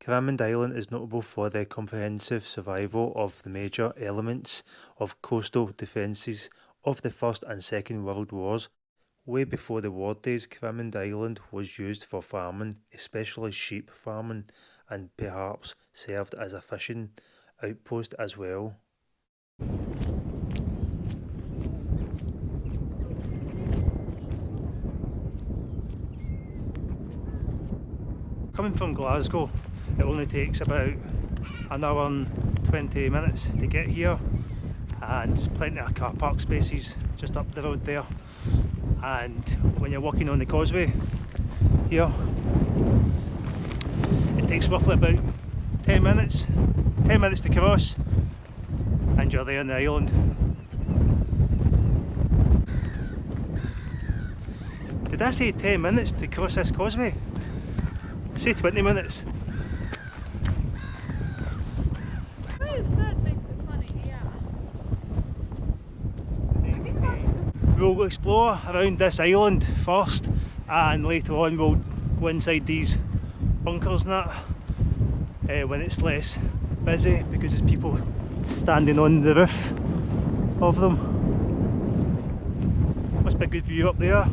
Cramond Island is notable for the comprehensive survival of the major elements of coastal defences of the First and Second World Wars. Way before the war days, Cramond Island was used for farming, especially sheep farming, and perhaps served as a fishing outpost as well. Coming from Glasgow, it only takes about an hour and 20 minutes to get here, and there's plenty of car park spaces just up the road there. And when you're walking on the causeway here, it takes roughly about 10 minutes to cross, and you're there on the island. Did I say 10 minutes to cross this causeway? Say 20 minutes. We'll explore around this island first, and later on we'll go inside these bunkers and that when it's less busy, because there's people standing on the roof of them. Must be a good view up there.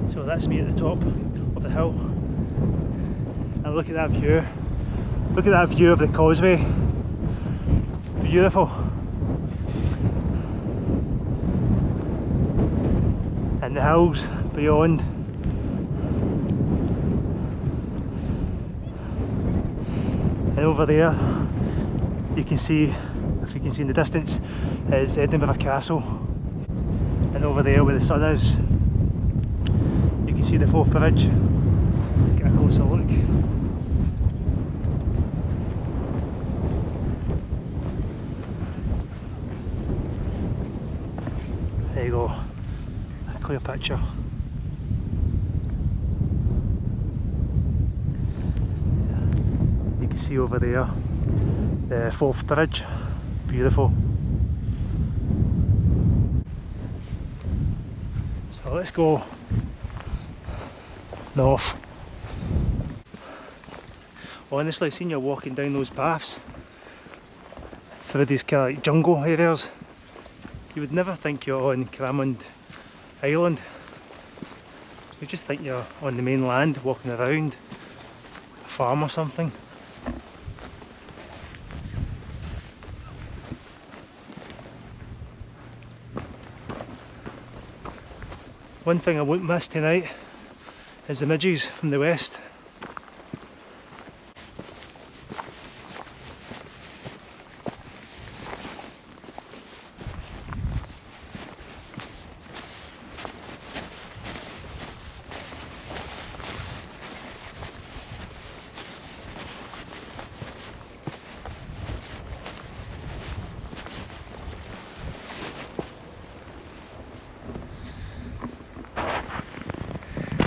So that's me at the top of the hill, and look at that view. Look at that view of the causeway. Beautiful. And the hills beyond. And over there you can see, if you can see in the distance, is Edinburgh Castle. And over there where the sun is, you can see the Forth Bridge. Get a closer look. There you go, a clear picture. You can see over there the Forth Bridge, beautiful. So let's go north. Honestly, seeing you walking down those paths through these kind of like jungle areas, you would never think you're on Cramond Island. You just think you're on the mainland walking around a farm or something. One thing I won't miss tonight is the midges from the west.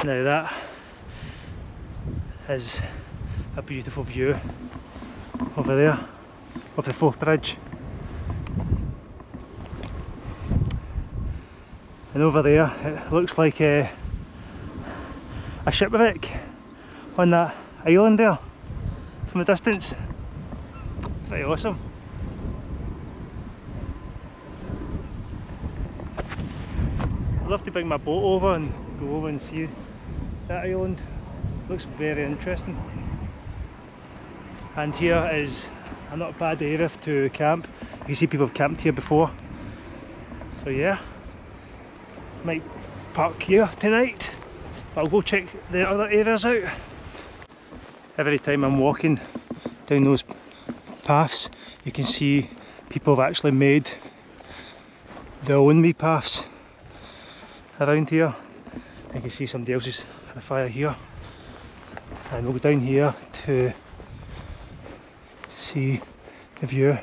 Now that is a beautiful view over there of the Forth Bridge, and over there it looks like a shipwreck on that island there from a distance. Pretty awesome. I'd love to bring my boat over and go over and see that island. Looks very interesting. And here is a not bad area to camp. You can see people have camped here before. So yeah, might park here tonight, but I'll go check the other areas out. Every time I'm walking down those paths, you can see people have actually made their own wee paths around here. You can see somebody else's had a fire here, and we'll go down here to see the view.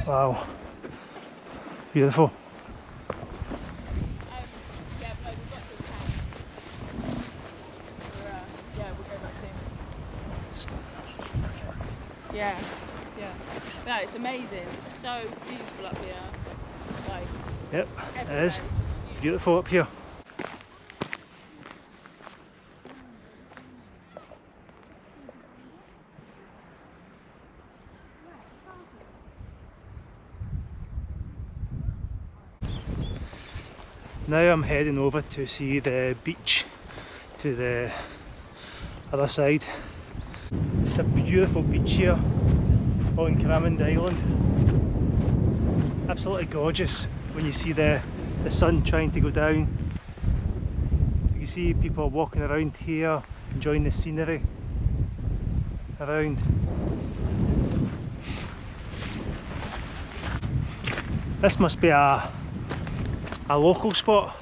Wow, beautiful. Yeah, yeah. No, it's amazing. It's so beautiful up here. Like, Yep, it is. everywhere. Beautiful up here. Now I'm heading over to see the beach to the other side. It's a beautiful beach here on Cramond Island. Absolutely gorgeous when you see the sun trying to go down. You can see people walking around here, enjoying the scenery around. This must be a local spot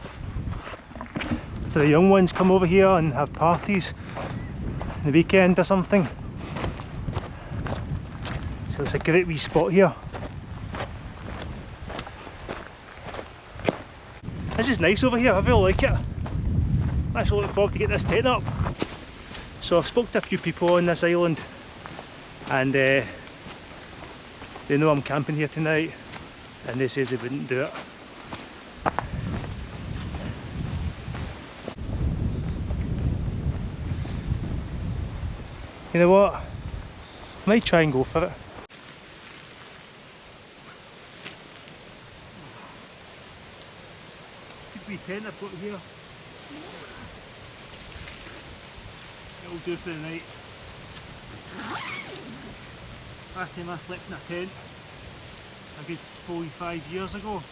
for the young ones. Come over here and have parties on the weekend or something. So it's a great wee spot here. This is nice over here, I really like it. I'm actually looking forward to get this tent up. So I've spoken to a few people on this island and they know I'm camping here tonight and they says they wouldn't do it. You know what? I might try and go for it. Good wee tent I've got here. It'll do for the night. Last time I slept in a tent, a good 4 or 5 years ago.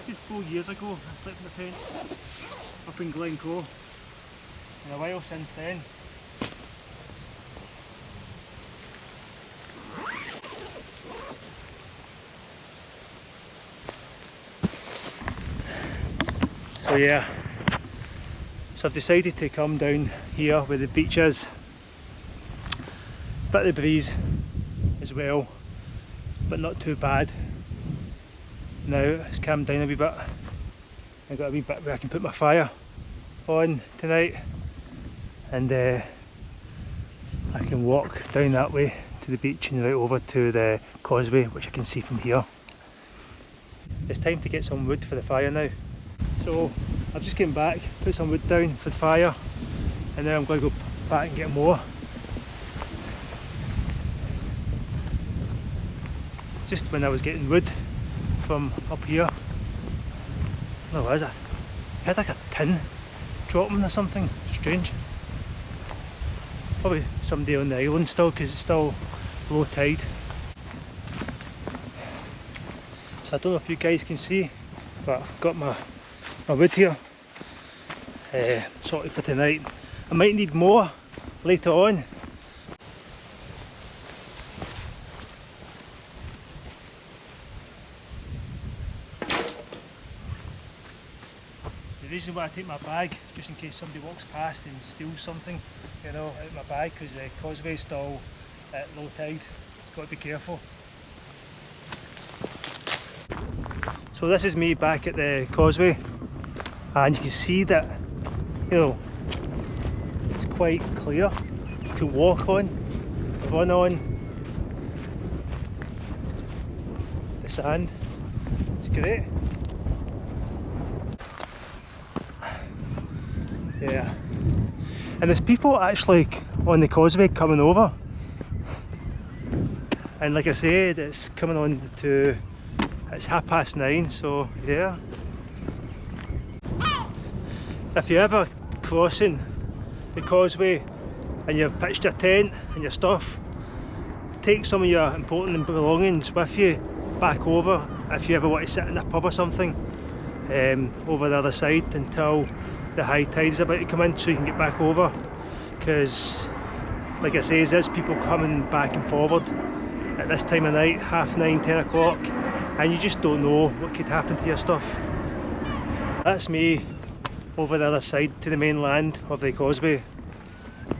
A good 4 years ago I slept in a tent up in Glencoe. And a while since then. So yeah, so I've decided to come down here where the beach is. Bit of the breeze as well, but not too bad. Now it's calmed down a wee bit. I've got a wee bit where I can put my fire on tonight, and I can walk down that way to the beach and right over to the causeway, which I can see from here. It's time to get some wood for the fire now. So I've just came back, put some wood down for the fire, and now I'm going to go back and get more. Just when I was getting wood from up here, I don't know what is it? I had like a tin dropping or something strange. Probably somebody on the island still, because it's still low tide. So I don't know if you guys can see, but I've got my wood here sorted for tonight. I might need more later on. The reason why I take my bag, just in case somebody walks past and steals something, you know, out of my bag, because the causeway is still at low tide. It's got to be careful. So this is me back at the causeway, and you can see that, you know, it's quite clear to walk on, run on the sand. It's great. Yeah, and there's people actually on the causeway coming over, and like I said, it's coming on to, it's 9:30, so yeah. If you're ever crossing the causeway and you've pitched your tent and your stuff, take some of your important belongings with you back over if you ever want to sit in a pub or something over the other side until the high tide is about to come in, so you can get back over, because like I say, there's people coming back and forward at this time of night, 9:30, 10 o'clock, and you just don't know what could happen to your stuff. That's me over the other side to the mainland of the causeway.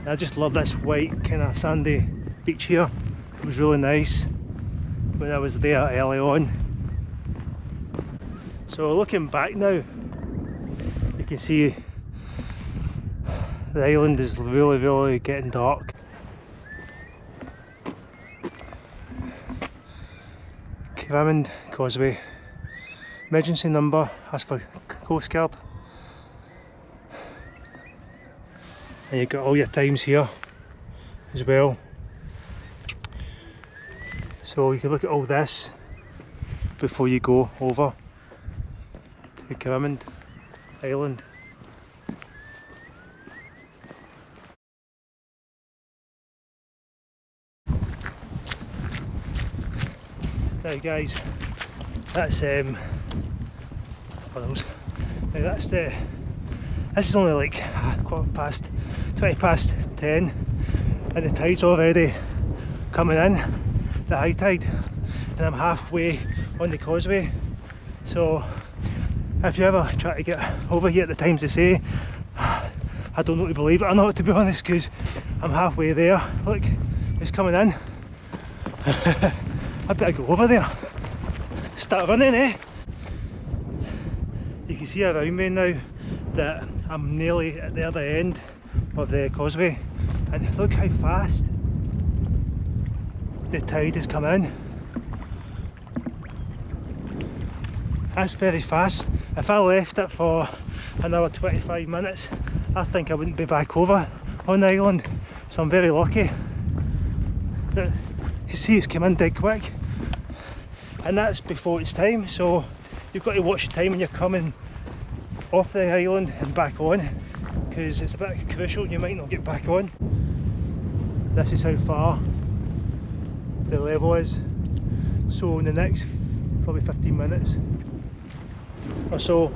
I just love this white kind of sandy beach here. It was really nice when I was there early on. So looking back now, you can see the island is really getting dark. Cramond Causeway. Emergency number, ask for Coast Guard. And you've got all your times here as well. So you can look at all this before you go over to Cramond Island. Now guys, that's now that's this is only like 20 past 10 and the tide's already coming in, the high tide, and I'm halfway on the causeway. So if you ever try to get over here at the times they say, I don't know to believe it or not, to be honest, because I'm halfway there. Look, it's coming in. I better go over there, start running, eh? You can see around me now that I'm nearly at the other end of the causeway, and look how fast the tide has come in. That's very fast. If I left it for another 25 minutes, I think I wouldn't be back over on the island. So I'm very lucky that you see it's come in dead quick, and that's before it's time. So you've got to watch your time when you're coming off the island and back on, because it's a bit crucial, you might not get back on. This is how far the level is. So in the next probably 15 minutes or so,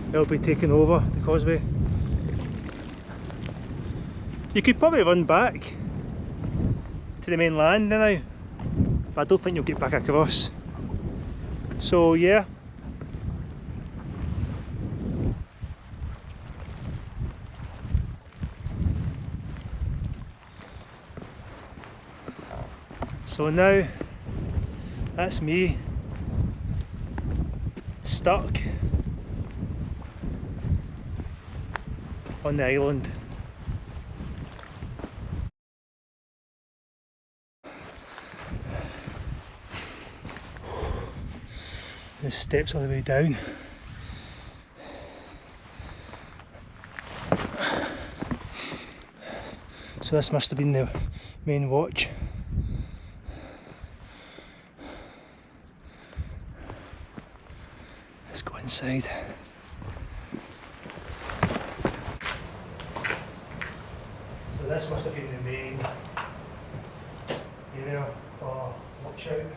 it'll be taking over the causeway. You could probably run back to the mainland now, but I don't think you'll get back across. So yeah. So now that's me stuck on the island. The steps all the way down. So this must have been the main watch. Let's go inside. So this must have been the main area for watchout.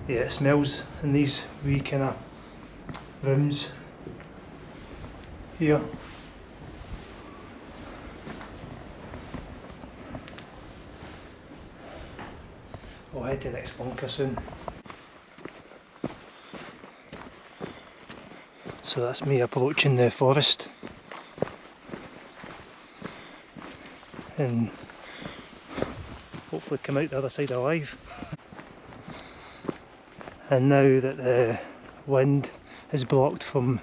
Yeah, it smells in these wee kind of rooms here. I'll head to the next bunker soon. So that's me approaching the forest, and hopefully come out the other side alive. And now that the wind is blocked from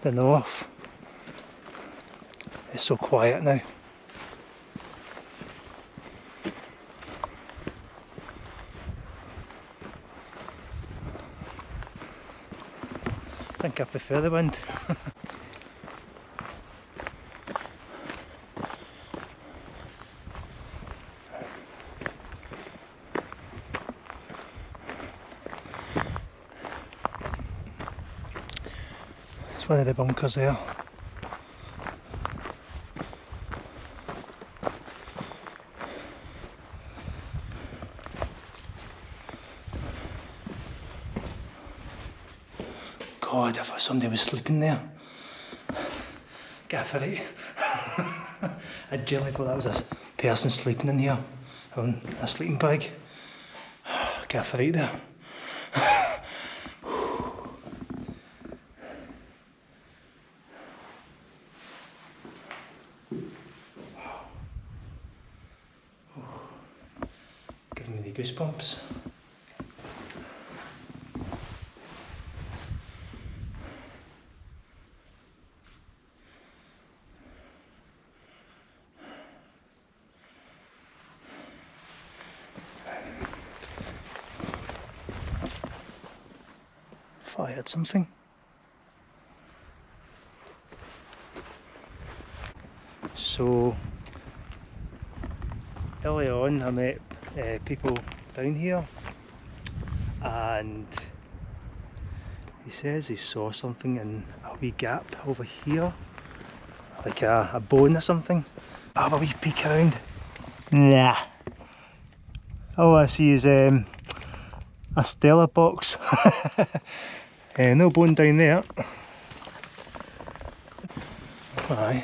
the north, it's so quiet now. I think I prefer the wind. It's one of the bunkers there. God, if somebody was sleeping there, get a fright. I generally thought that was a person sleeping in here on a sleeping bag. Get a fright there. goosebumps. I thought I heard something. So early on I met people down here, and he says he saw something in a wee gap over here, like a bone or something. I have a wee peek around. Nah. All I see is a Stella box. No bone down there. Aye.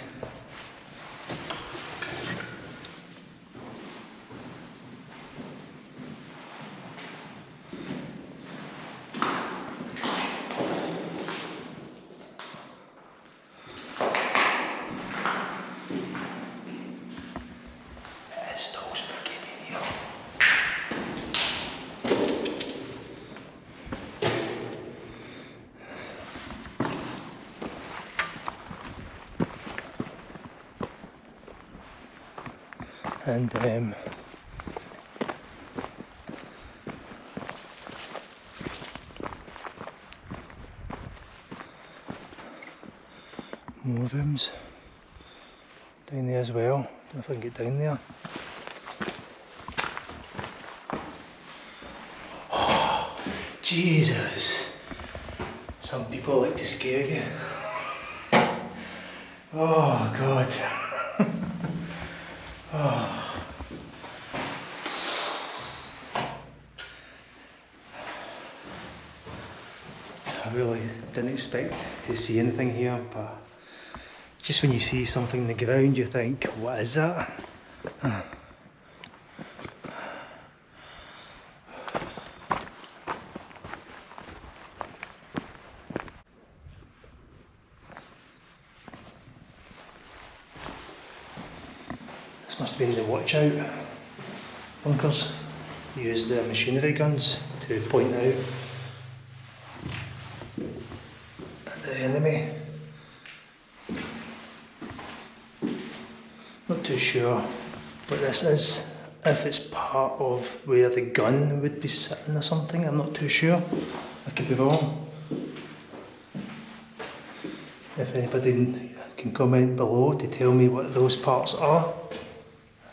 It's still spooky in here. And more rooms down there as well. Don't know if I can get down there. Oh, Jesus! Some people like to scare you. Oh God. Oh. I really didn't expect to see anything here, but just when you see something on the ground you think, what is that? This must have been the watch out bunkers. Use the machinery guns to point out the enemy. Not too sure what this is, if it's part of where the gun would be sitting or something. I'm not too sure, I could be wrong. If anybody can comment below to tell me what those parts are,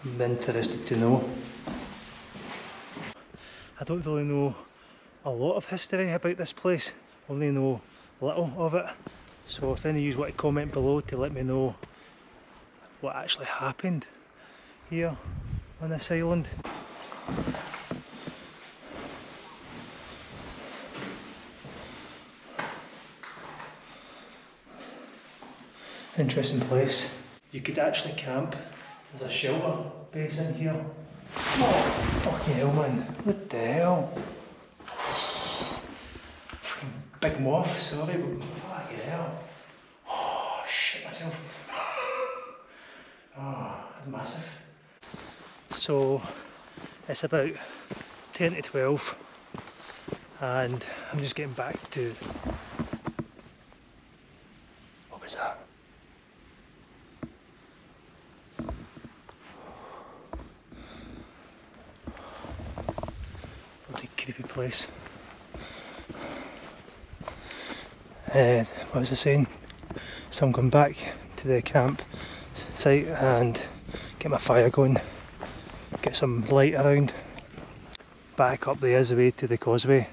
I'm interested to know. I don't really know a lot of history about this place, only know little of it. So if any of you want to comment below to let me know what actually happened here on this island. Interesting place. You could actually camp. There's a shelter base in here. Oh, fucking hell, man. What the hell? Big moth, sorry, but fucking hell. Oh, shit myself. Oh, massive. So, it's about 10 to 12 and I'm just getting back to... What was that? Bloody creepy place. What was I saying? So I'm going back to the camp site and get my fire going, get some light around. Back up there is the way to the causeway,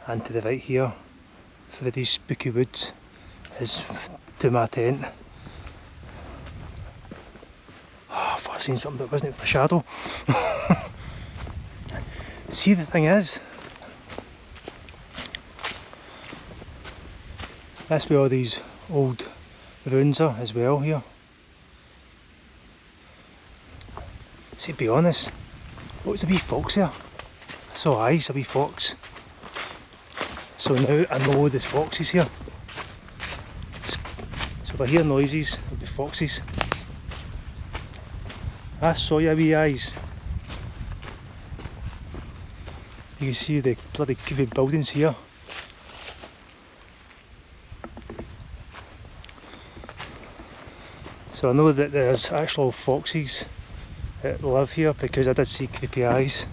and to the right here through these spooky woods is to my tent. Oh, I thought I seen something, but wasn't it a shadow? See, the thing is, that's where all these old ruins are as well here. See, to be honest, what was a wee fox here? I saw eyes, a wee fox. So now I know there's foxes here. So if I hear noises, there'll be foxes. I saw your wee eyes. You can see the bloody creepy buildings here. So I know that there's actual foxes that live here because I did see creepy eyes.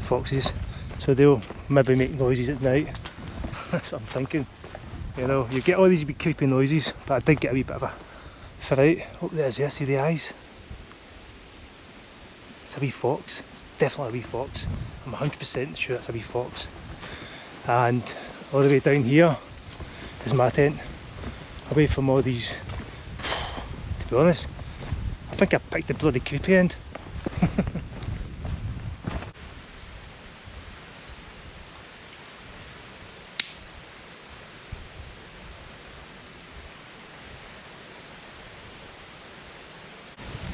Foxes. So they'll maybe make noises at night. That's what I'm thinking. You know, you get all these wee creepy noises, but I did get a wee bit of a fright. Oh, there's there, see the eyes? It's a wee fox. It's definitely a wee fox. I'm 100% sure it's a wee fox. And all the way down here is my tent. Away from all these. To be honest, I think I picked the bloody creepy end.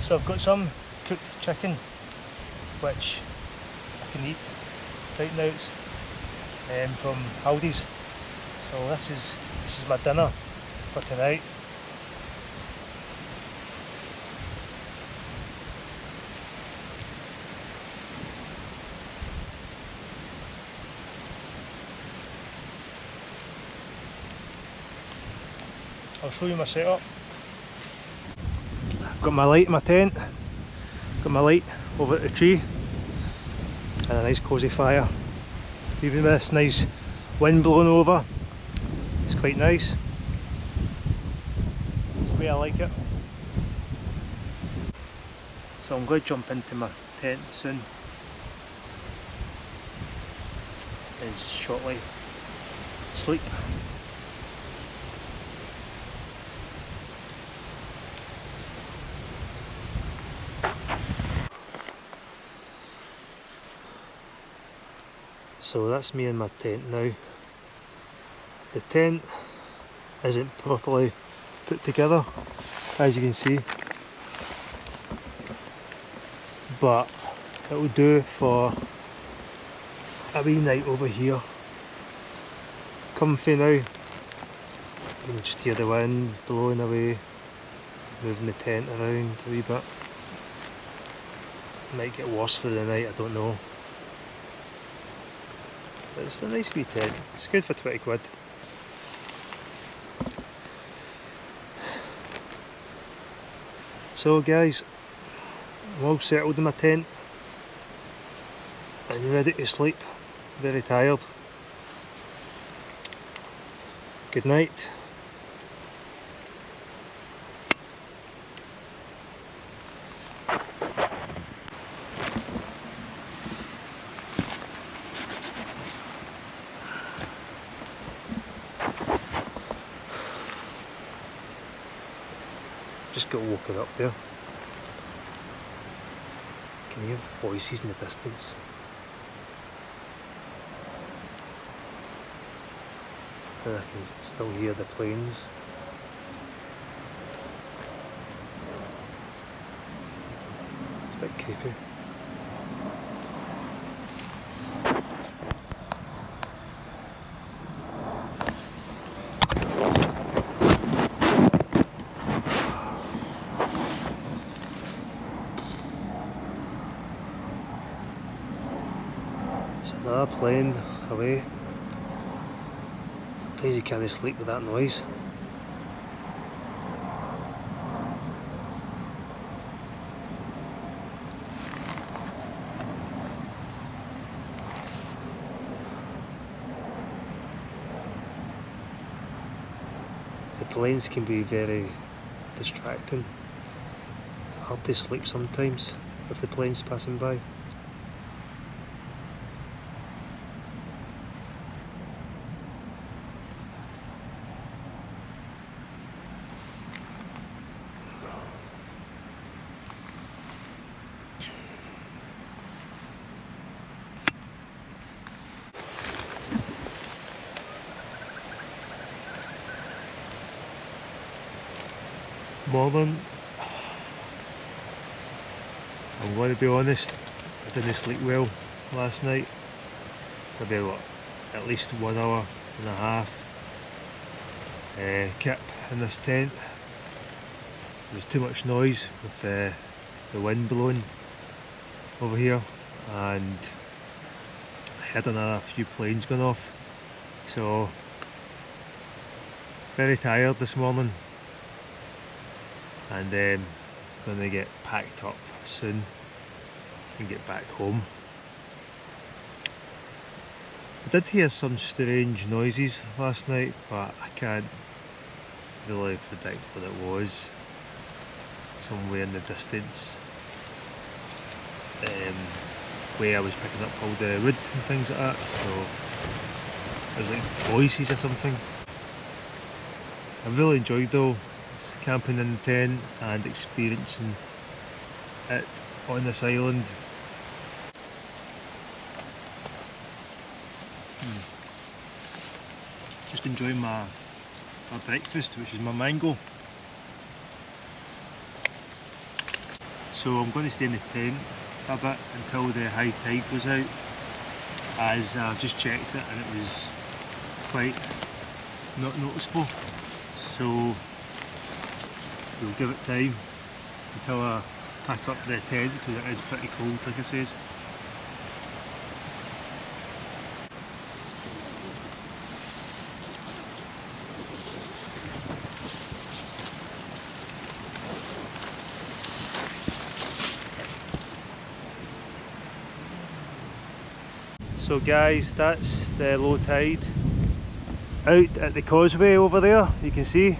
So I've got some cooked chicken which I can eat right now. It's from Aldi's. So this is my dinner for tonight. I'll show you my setup. I've got my light in my tent, got my light over at the tree, and a nice cosy fire. Even with this nice wind blowing over, it's quite nice. That's the way I like it. So I'm going to jump into my tent soon and shortly sleep. So that's me in my tent now. The tent isn't properly put together, as you can see, but it will do for a wee night over here. Comfy now. You can just hear the wind blowing away, moving the tent around a wee bit. Might get worse for the night, I don't know. But it's a nice wee tent. It's good for 20 quid. So guys, I'm all settled in my tent and ready to sleep. Very tired. Good night. Just got woken up there. Can you hear voices in the distance? And I can still hear the planes. It's a bit creepy. It's another plane away. Sometimes you can't sleep with that noise. The planes can be very distracting. Hard to sleep sometimes with the planes passing by. Morning. I'm going to be honest, I didn't sleep well last night. Maybe what, at least 1 hour and a half kip in this tent. There was too much noise with the wind blowing over here, and heard another few planes going off, so very tired this morning, and gonna get packed up soon and get back home. I did hear some strange noises last night, but I can't really predict what it was. Somewhere in the distance, where I was picking up all the wood and things like that, so it was like voices or something. I really enjoyed though camping in the tent and experiencing it on this island. Just enjoying my breakfast, which is my mango. So I'm going to stay in the tent a bit until the high tide goes out, as I've just checked it and it was quite not noticeable. So we'll give it time until I pack up the tent, because it is pretty cold, like I says. So guys, that's the low tide out at the causeway over there, you can see.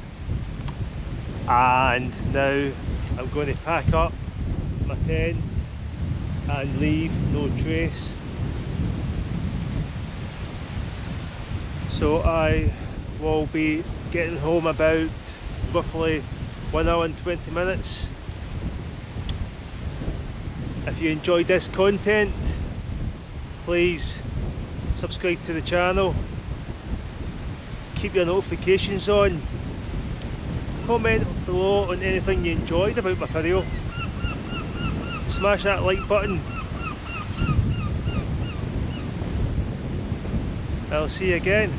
And now I'm going to pack up my tent and leave no trace. So I will be getting home about roughly 1 hour and 20 minutes. If you enjoyed this content, please subscribe to the channel, keep your notifications on, comment below on anything you enjoyed about my video, smash that like button. I'll see you again.